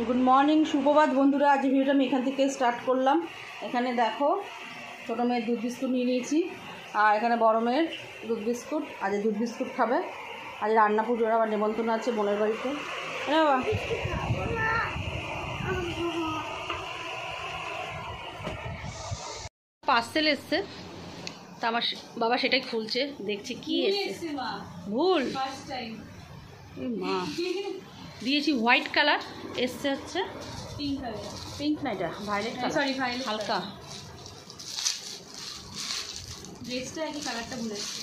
Good morning, সুপ্রভাত বন্ধুরা। আজ ভিডিওটা আমি এখান থেকে স্টার্ট করলাম। এখানে দেখো ছোটো মেয়ের দুধ বিস্কুট নিয়ে নিয়েছি, আর এখানে বড়ো মেয়ের দুধ বিস্কুট। আজ দুধ বিস্কুট খাবে। আজ রান্না পুজোর আবার নেমন্তন্ন আছে বোনের বাড়িতে। বাবা পার্সেল এসছে, তা আমার বাবা সেটাই খুলছে, দেখছি কি এসছে। ভুল মা দিয়েছি হোয়াইট কালার, এসছে হচ্ছে পিঙ্ক কালার। পিঙ্ক না, এটা ভায়োলেট কালার, সরি ভায়োলেট হালকা। ড্রেসটা একই কালারটা ভুলে গেছি।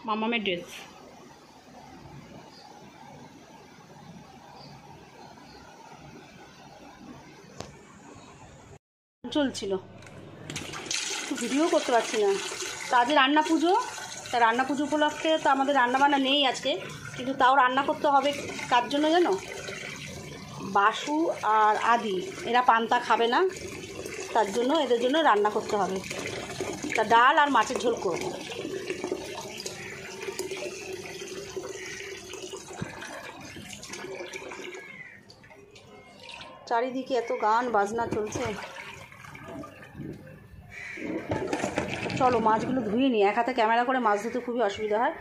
মামামের ড্রেস। চলছিল, ভিডিও করতে পারছি না। তা আজ রান্না পুজো, তা রান্না পুজো উপলক্ষে তো আমাদের রান্নাবান্না নেই আজকে, কিন্তু তাও রান্না করতে হবে। কার জন্য জানো? বাসু আর আদি, এরা পান্তা খাবে না, তার জন্য এদের জন্য রান্না করতে হবে। তা ডাল আর মাছের ঝোল করব। চারিদিকে এত গান বাজনা চলছে। চলো মাছগুলো ধুয়ে নিই। এক হাতে ক্যামেরা করে মাছ ধুতে খুবই অসুবিধা হয়।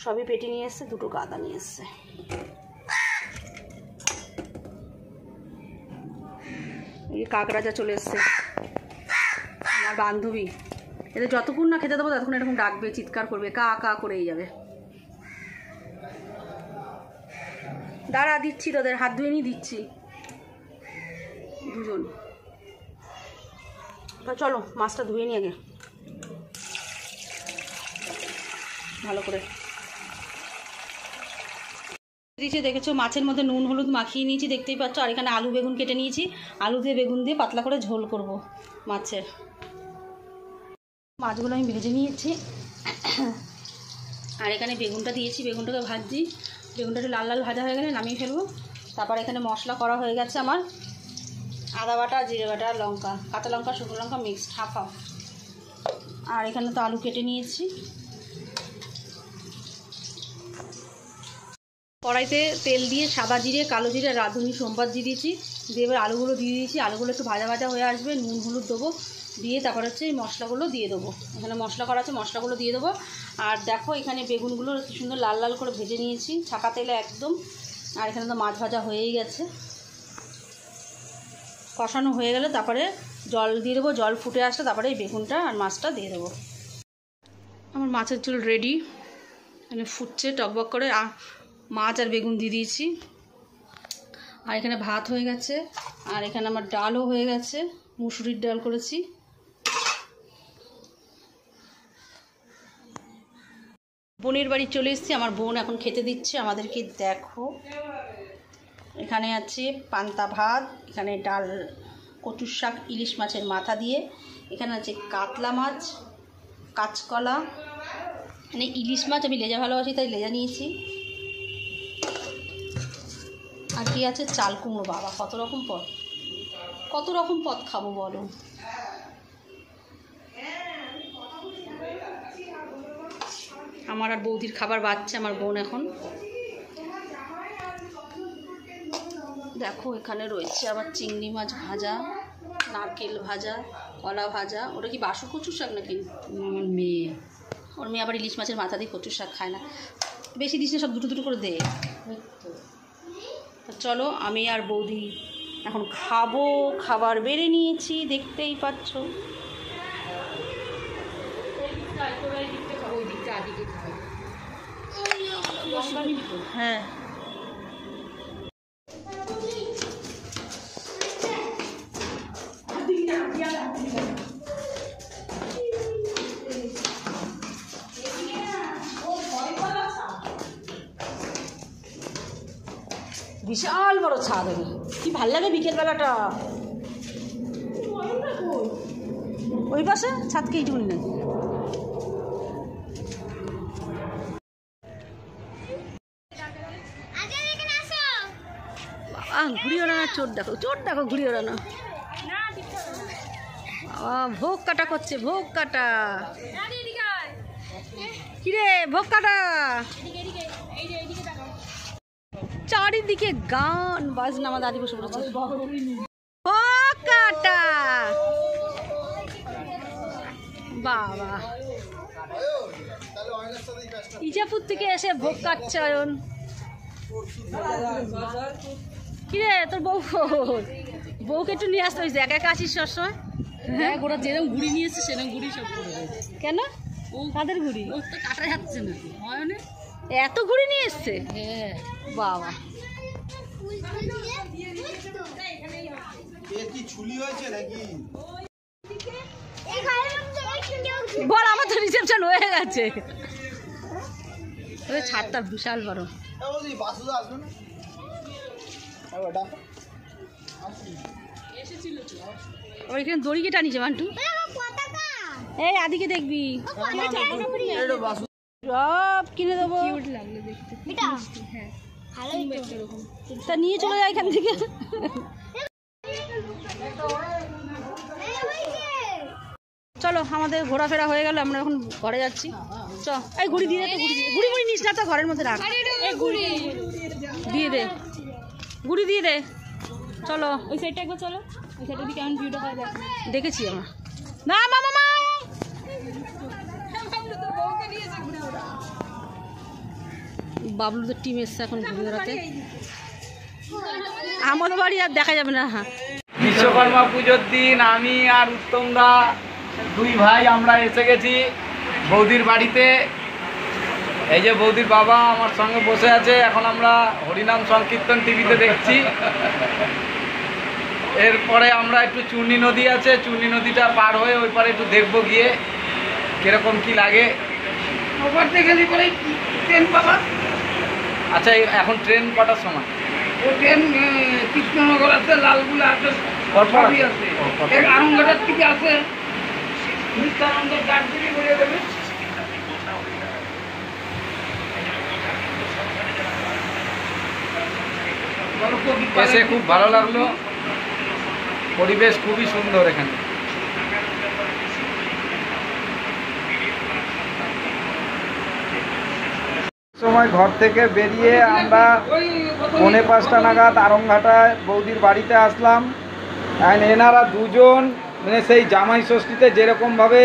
সবই পেটে নিয়ে এসছে, দুটো গাদা নিয়ে এসছে। এই কাকরাজা চলে এসছে, আমার বান্ধবী। এদের যতক্ষণ না খেতে দেবো ততক্ষণ এরকম ডাকবে, চিৎকার করবে, কা কা করেই যাবে। দাঁড়া, দিচ্ছি তোদের, হাত ধুয়ে নিয়ে দিচ্ছি দুজন। চলো মাছটা ধুয়ে নিই আগে ভালো করে। দিয়েছি দেখেছো, মাছের মধ্যে নুন হলুদ মাখিয়ে নিয়েছি, দেখতেই পাচ্ছ। আর এখানে আলু বেগুন কেটে নিয়েছি, আলু দিয়ে বেগুন দিয়ে পাতলা করে ঝোল করব মাছের। মাছগুলো আমি ভেজে নিয়েছি, আর এখানে বেগুনটা দিয়েছি, বেগুনটাকে ভাজছি। বেগুনটা একটু লাল লাল ভাজা হয়ে গেলে নামিয়ে ফেলবো। তারপর এখানে মশলা করা হয়ে গেছে আমার, আদা বাটা, জিরে বাটা, লঙ্কা, কাঁচা লঙ্কা, শুকনো লঙ্কা মিক্সড হাফ হাফ। আর এখানে তো আলু কেটে নিয়েছি। কড়াইতে তেল দিয়ে সাদা জিরে, কালো জিরে, রাঁধুনি, সোমবার দিয়ে দিয়েছি। দিয়ে এবার আলুগুলো দিয়ে দিয়েছি। আলুগুলো একটু ভাজা ভাজা হয়ে আসবে, নুন হলুদ দেবো, দিয়ে তারপর হচ্ছে এই মশলাগুলো দিয়ে দেবো। এখানে মশলা করা আছে, মশলাগুলো দিয়ে দেবো। আর দেখো এখানে বেগুনগুলো একটু সুন্দর লাল লাল করে ভেজে নিয়েছি, ছাকা তেলে একদম। আর এখানে তো মাছ ভাজা হয়েই গেছে। কষানো হয়ে গেলে তারপরে জল দিয়ে দেবো, জল ফুটে আসলে তারপরে এই বেগুনটা আর মাছটা দিয়ে দেবো। আমার মাছের ঝোল রেডি, এখানে ফুটছে টকবক করে। মাছ আর বেগুন দিয়ে দিয়েছি। আর এখানে ভাত হয়ে গেছে, আর এখানে আমার ডালও হয়ে গেছে, মুসুরির ডাল করেছি। বোনের বাড়ি চলে এসেছি, আমার বোন এখন খেতে দিচ্ছে আমাদেরকে। দেখো এখানে আছে পান্তা ভাত, এখানে ডাল, কচুর শাক, ইলিশ মাছের মাথা দিয়ে, এখানে আছে কাতলা মাছ, কাঁচকলা, মানে ইলিশ মাছ আমি লেজা ভালোবাসি তাই লেজা নিয়েছি। আর কি আছে? চাল কুমড়ো। বাবা কত রকম পদ, কত রকম পদ খাবো বলো। আমার আর বৌদির খাবার বাচ্চা আমার বোন এখন। দেখো এখানে রয়েছে আবার চিংড়ি মাছ ভাজা, নারকেল ভাজা, কলা ভাজা। ওটা কি বাসু কচুর শাক নাকি? আমার মেয়ে, ওর মেয়ে আবার ইলিশ মাছের মাথা দিয়ে কচুর শাক খায় না, বেশি দিস না, সব দুটো দুটো করে দে। চলো আমি আর বৌদি এখন খাবো। খাবার বেড়ে নিয়েছি, দেখতেই পাচ্ছ। হ্যাঁ বিশাল বড় ছাদ, কি ভাল লাগে বিকেলবেলাটা। ওই পাশে ছাদকে এইটুকুনি নাকি। বাবা ঘুড়ি ওড়ানো, চোর দেখো, চোর দেখো ঘুড়ি ওড়ানো। ভোগ কাটা করছে, ভোগ কাটা। কিরে ভোগ কাটা, চারিদিকে গান বাজনা। আমার দাদি বসে পড়েছে। ভোগ কাটা বাবা, ইজাপুর থেকে এসে ভোগ কাটছে অয়ন। কিরে তোর বউকে একটু নিয়ে আসতে হয়েছে, একা একা আসিস সবসময়। হ্যাঁ ওরা যেরকম ঘুড়ি নিয়ে এসছে সেরকম ঘুড়ি সব করে দিয়েছে। কেন ও কাদের ঘুড়ি? ও তো কাটা যাচ্ছে না, অয়নে এত ঘুড়ি নিয়ে এসছে। হ্যাঁ বাবা, বল আমার তো রিসেপশন হয়ে গেছে। ছাদটা বিশাল বড়। ওইখানে দড়ি কেটে আনিছে মান্টু। এই আদিকে দেখবি, সব কিনে দেবো। তা নিয়ে চলে যায় এখান থেকে। চলো আমাদের ঘোরাফেরা হয়ে গেল, আমরা এখন ঘরে যাচ্ছি। চ এই ঘুড়ি দিয়ে দে, তো ঘুড়ি ঘুড়ি নিস না তো, ঘরের মধ্যে রাখ। দিয়ে দে ঘুড়ি দিয়ে দে। চলো ওই সাইডটা একবার চলো, ওই সাইডটা দিকে কেমন ভিউটা হয় দেখ। দেখেছি আমরা। না মামা মা বাবলুদের টিম এসছে এখন ঘুরে বেড়াতে। আমাদের বাড়ি আর দেখা যাবে না। হ্যাঁ বিশ্বকর্মা পুজোর দিন আমি আর উত্তম দা দুই ভাই আমরা এসে গেছি বৌদির বাড়িতে। এই যে বৌদির বাবা আমার সঙ্গে বসে আছে, এখন আমরা হরিনাম সংকীর্তন টিভিতে দেখছি। এরপরে আমরা একটু চূর্ণী নদী আছে, চূর্ণী নদীটা পার হয়ে ওই পারে একটু দেখবো গিয়ে কিরকম কি লাগে। ওপার থেকে গেলি পরে ট্রেন পাবা। আচ্ছা এখন ট্রেন কটার সময়? ও ট্রেন কৃষ্ণনগর আছে, লালগুলা আছে, সবই আছে। আরঙ্গঘাটার থেকে আছে, নিত্যানন্দ দার্জিলিং ঘুরিয়ে দেবে। এসে খুব ভালো লাগলো, পরিবেশ খুবই সুন্দর এখানে। সময় ঘর থেকে বেরিয়ে আমরা 4:45 নাগাদ আরংঘাটায় বৌদির বাড়িতে আসলাম। এনারা দুজন মানে সেই জামাই ষষ্ঠীতে যেরকমভাবে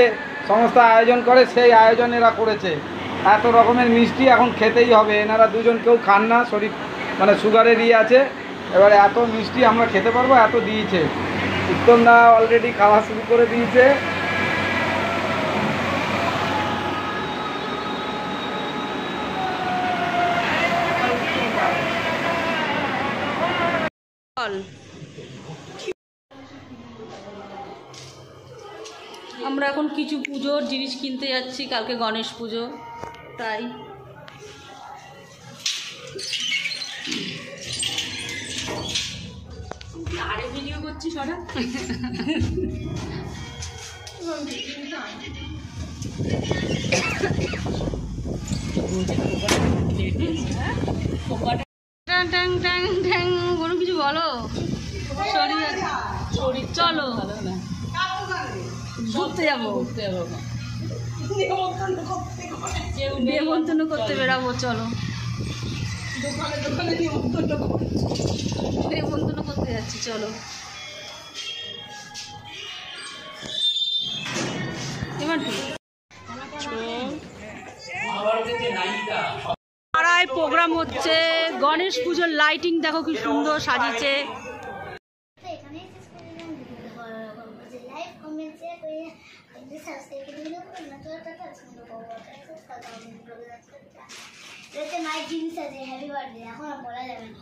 সমস্ত আয়োজন করে সেই আয়োজন এরা করেছে। এত রকমের মিষ্টি এখন খেতেই হবে। এনারা দুজন কেউ খান না, শরীর মানে সুগারের আছে। এবারে এত মিষ্টি আমরা খেতে পারবো, এত দিয়েছে। উত্তমদা অলরেডি খাওয়া শুরু করে দিয়েছে। আমরা এখন কিছু পুজোর জিনিস কিনতে যাচ্ছি, কালকে গণেশ পুজো, তাই আরে ভিডিও করছি সরা। কোনো কিছু বলো। শরীর চলো ঘুরতে যাবো, নেমন্তন্ন করতে বেরাবো। চলো নেমন্তন্ন করতে যাচ্ছি, চলো। পাড়ায় প্রোগ্রাম হচ্ছে, গণেশ পুজোর লাইটিং দেখো কি সুন্দর সাজিয়েছে। মায়ের জিনিস আছে, হ্যাপি বার্থডে এখন বলা যাবে না।